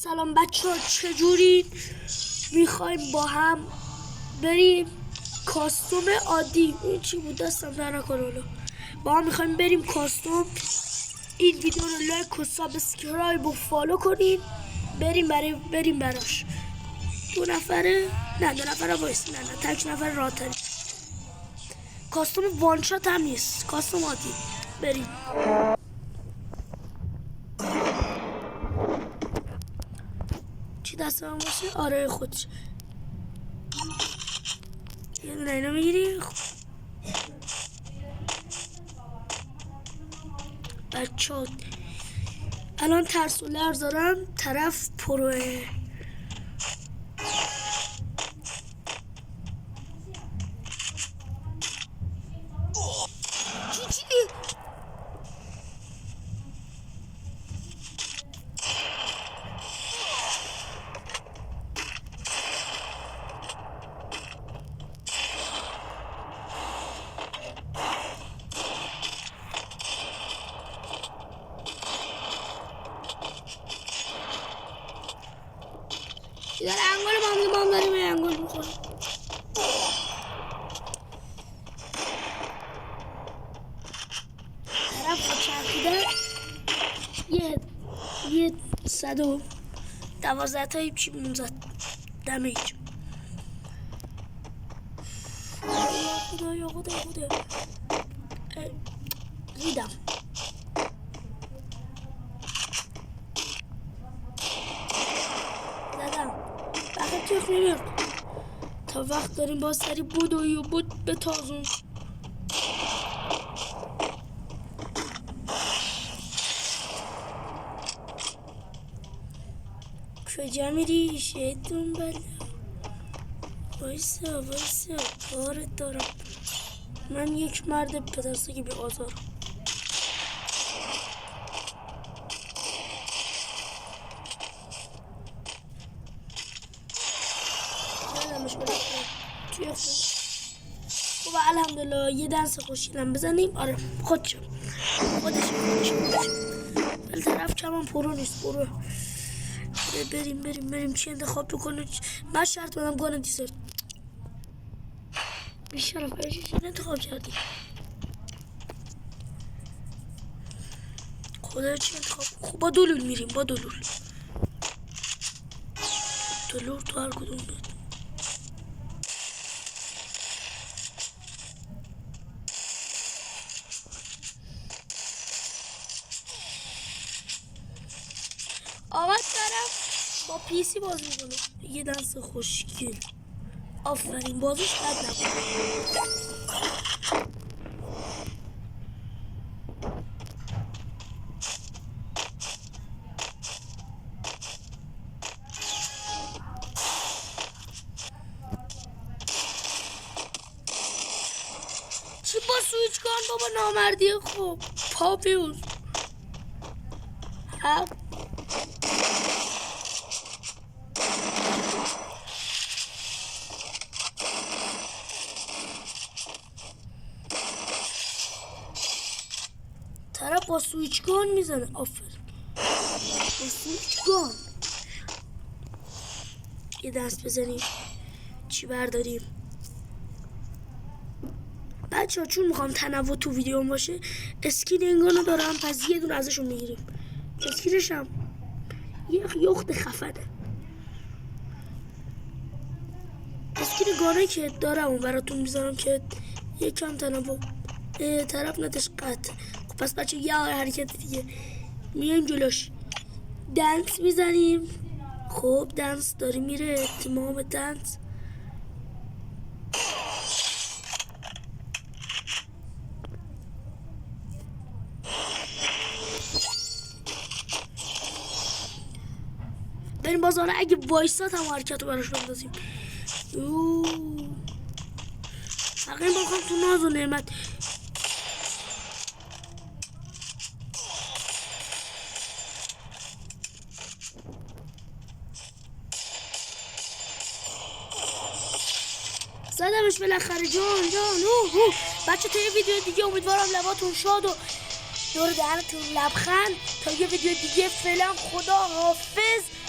سلام بچه ها، چجوری میخوایم با هم بریم کاستوم عادی؟ این چی بود دستم در نکنه. با هم میخوایم بریم کاستوم. این ویدیو رو لایک و سابسکرایب و فالو کنین. بریم براش. دو نفره وایس، نه تک نفر راتری. کاستوم وان شات هم نیست، کاستوم عادی. بریم. چی دست من باشه؟ آره خودش. یه دونه اینو میگیری. بچه ها الان ترس و لرز دارم، طرف پروه. چی داره انگل داریم انگل میخوره. طرف با چرخیدن یه 112 تایی چی زد دمیج. خدا ریدم. زدم وقت تیخ نمیاد. تا وقت داریم با سری بودوی و بود به تازون. کجا میری شیطون بلا؟ وایسا کارت دارم. من یک مرد پدرسگی بی آزارم. خب الحمدلله یه دنس خوشیلم بزنیم. آره خودش ولی طرف کمان پرو نیست. برو بریم چی انتخاب بکنه. من شرط بدم گانه دیزرت بیشترم فرشی چی انتخاب کردی؟ خدا چی انتخاب؟ خب با دلول میریم. با دلول تو هر کدوم بید. آقا طرف با پیسی باز میکنه. یه دنس خوشگل. آفرین بازش بد نبود. چی با سویچ کن بابا نامردی. خب پاپیوز طرف با سویچ گان میزنه. آفرین با سویچ گان. یه دست بزنیم. چی برداریم بچه ها؟ چون میخوام تنوع تو ویدیو باشه اسکین اینگانو دارم، پس یه دونه ازشون میگیریم. اسکینش هم یه یخت خفنه. اسکین گانه که دارم اون براتون میذارم که یکم تنوع. طرف نتش قطع. خب پس بچه یه حرکت دیگه میایم جلوش دنس میزنیم. خب دنس داری میره. اتمام دنس. بریم بازاره. اگه وایسات هم حرکت رو براش بندازیم. فقیل باکن تو ناز و نعمت. زدمش بالاخره. جان بچه تا یه ویدیو دیگه امیدوارم لباتون شاد و دور دهنتون لبخند. تا یه ویدیو دیگه فعلا خدا حافظ.